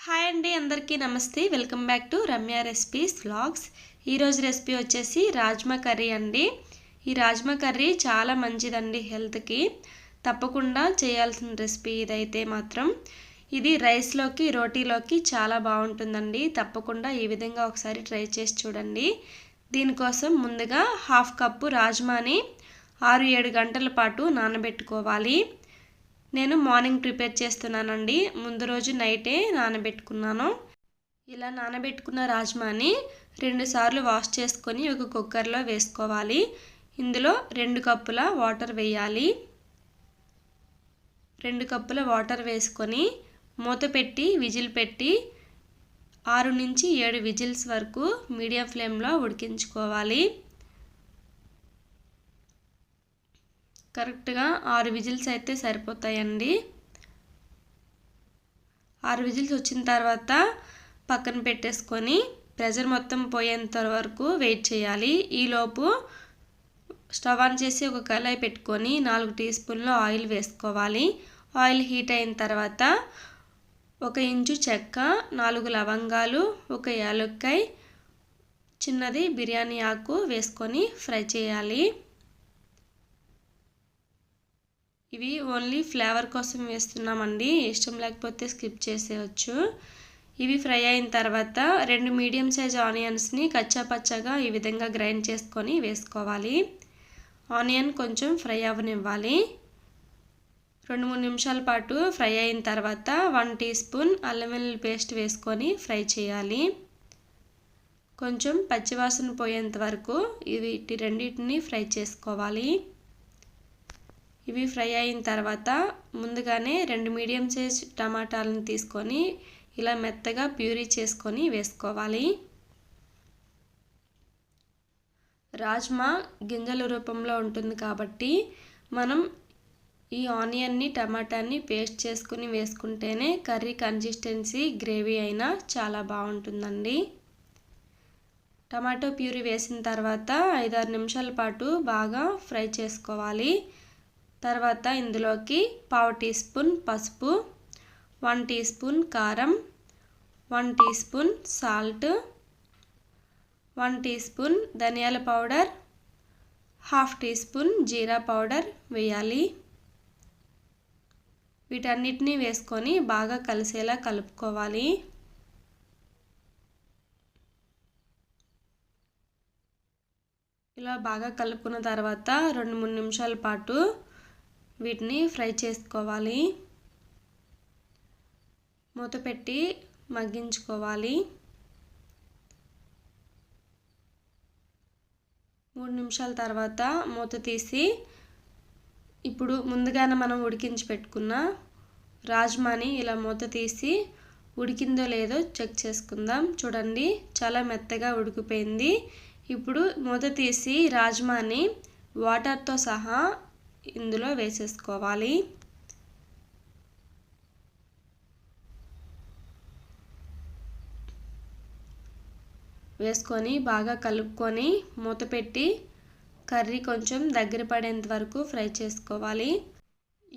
Hi అండి, అందరికీ నమస్తే. Welcome back to Ramya recipes vlogs. ఈరోజు రెసిపీ వచ్చేసి రాజ్మా కర్రీ అండి. ఈ రాజ్మా కర్రీ చాలా మంచిదండి హెల్త్కి. తప్పకుండా చేయాల్సిన రెసిపీ ఇదైతే మాత్రం. ఇది రైస్లోకి రోటీలోకి చాలా బాగుంటుందండి. తప్పకుండా ఈ విధంగా ఒకసారి ట్రై చేసి చూడండి. దీనికోసం ముందుగా 1/2 కప్పు రాజ్మాని 6-7 గంటల పాటు నానబెట్టుకోవాలి. నేను మార్నింగ్ ప్రిపేర్ చేస్తున్నానండి. ముందు రోజు నైటే నానబెట్టుకున్నాను. ఇలా నానబెట్టుకున్న రాజ్మాని 2 సార్లు వాష్ చేసుకొని ఒక కుక్కర్లో వేసుకోవాలి. ఇందులో 2 కప్పుల వాటర్ వేయాలి. 2 కప్పుల వాటర్ వేసుకొని మూత పెట్టి విజిల్ పెట్టి 6 నుంచి 7 విజిల్స్ వరకు మీడియం ఫ్లేమ్లో ఉడికించుకోవాలి. కరెక్ట్గా 6 విజిల్స్ అయితే సరిపోతాయండి. 6 విజిల్స్ వచ్చిన తర్వాత పక్కన పెట్టేసుకొని ప్రెషర్ మొత్తం పోయేంత వరకు వెయిట్ చేయాలి. ఈలోపు స్టవ్ ఆన్ చేసి ఒక కళాయి పెట్టుకొని 4 టీ స్పూన్ల ఆయిల్ వేసుకోవాలి. ఆయిల్ హీట్ అయిన తర్వాత 1 ఇంచు చెక్క, 4 లవంగాలు, 1 యాలక్కాయ, చిన్నది బిర్యానీ ఆకు వేసుకొని ఫ్రై చేయాలి. ఇవి ఓన్లీ ఫ్లేవర్ కోసం వేస్తున్నామండి. ఇష్టం లేకపోతే స్కిప్ చేసేయచ్చు. ఇవి ఫ్రై అయిన తర్వాత 2 మీడియం సైజ్ ఆనియన్స్ని కచ్చాపచ్చాగా ఈ విధంగా గ్రైండ్ చేసుకొని వేసుకోవాలి. ఆనియన్ కొంచెం ఫ్రై అవ్వనివ్వాలి. 2-3 నిమిషాల పాటు ఫ్రై అయిన తర్వాత 1 టీ స్పూన్ అల్లం వెల్లుల్లి పేస్ట్ వేసుకొని ఫ్రై చేయాలి. కొంచెం పచ్చివాసన పోయేంత వరకు వీటి రెండింటిని ఫ్రై చేసుకోవాలి. ఇవి ఫ్రై అయిన తర్వాత ముందుగానే 2 మీడియం సైజ్ టమాటాలను తీసుకొని ఇలా మెత్తగా ప్యూరీ చేసుకొని వేసుకోవాలి. రాజ్మా గింజల రూపంలో ఉంటుంది కాబట్టి మనం ఈ ఆనియన్ని టమాటాని పేస్ట్ చేసుకుని వేసుకుంటేనే కర్రీ కన్సిస్టెన్సీ గ్రేవీ అయినా చాలా బాగుంటుందండి. టమాటో ప్యూరీ వేసిన తర్వాత 5-6 నిమిషాల పాటు బాగా ఫ్రై చేసుకోవాలి. తర్వాత ఇందులోకి 1/2 టీ స్పూన్ పసుపు, 1 టీ స్పూన్ కారం, 1 teaspoon salt, 1 teaspoon ధనియాల పౌడర్, 1/2 టీ స్పూన్ జీరా పౌడర్ వేయాలి. వీటన్నిటిని వేసుకొని బాగా కలిసేలా కలుపుకోవాలి. ఇలా బాగా కలుపుకున్న తర్వాత 2-3 నిమిషాల పాటు వీటిని ఫ్రై చేసుకోవాలి. మూత పెట్టి మగ్గించుకోవాలి. 3 నిమిషాల తర్వాత మూత తీసి ఇప్పుడు ముందుగానే మనం ఉడికించి పెట్టుకున్న రాజ్మాని ఇలా మూత తీసి ఉడికిందో లేదో చెక్ చేసుకుందాం. చూడండి, చాలా మెత్తగా ఉడికిపోయింది. ఇప్పుడు మూత తీసి రాజ్మాని వాటర్తో సహా ఇందులో వేసేసుకోవాలి. వేసుకొని బాగా కలుపుకొని మూత పెట్టి కర్రీ కొంచెం దగ్గర పడేంత వరకు ఫ్రై చేసుకోవాలి.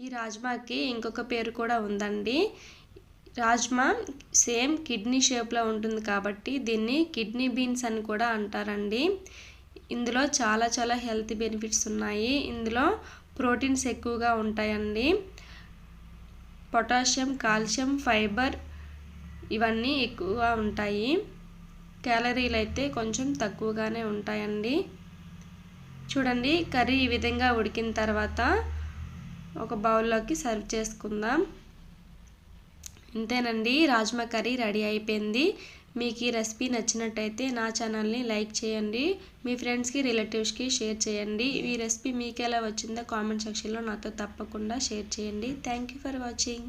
ఈ రాజ్మాకి ఇంకొక పేరు కూడా ఉందండి. రాజ్మా సేమ్ కిడ్నీ షేప్లో ఉంటుంది కాబట్టి దీన్ని కిడ్నీ బీన్స్ అని కూడా అంటారండి. ఇందులో చాలా హెల్త్ బెనిఫిట్స్ ఉన్నాయి. ఇందులో ప్రోటీన్స్ ఎక్కువగా ఉంటాయండి. పొటాషియం, కాల్షియం, ఫైబర్ ఇవన్నీ ఎక్కువగా ఉంటాయి. క్యాలరీలు అయితే కొంచెం తక్కువగానే ఉంటాయండి. చూడండి, కర్రీ ఈ విధంగా ఉడికిన తర్వాత ఒక బౌల్లోకి సర్వ్ చేసుకుందాం. ఇంతేనండి, రాజ్మా కర్రీ రెడీ అయిపోయింది. మీకు ఈ రెసిపీ నచ్చినట్టయితే నా ఛానల్ని లైక్ చేయండి. మీ ఫ్రెండ్స్కి, రిలేటివ్స్కి షేర్ చేయండి. ఈ రెసిపీ మీకు ఎలా వచ్చిందో కామెంట్ సెక్షన్లో నాతో తప్పకుండా షేర్ చేయండి. Thank you for watching.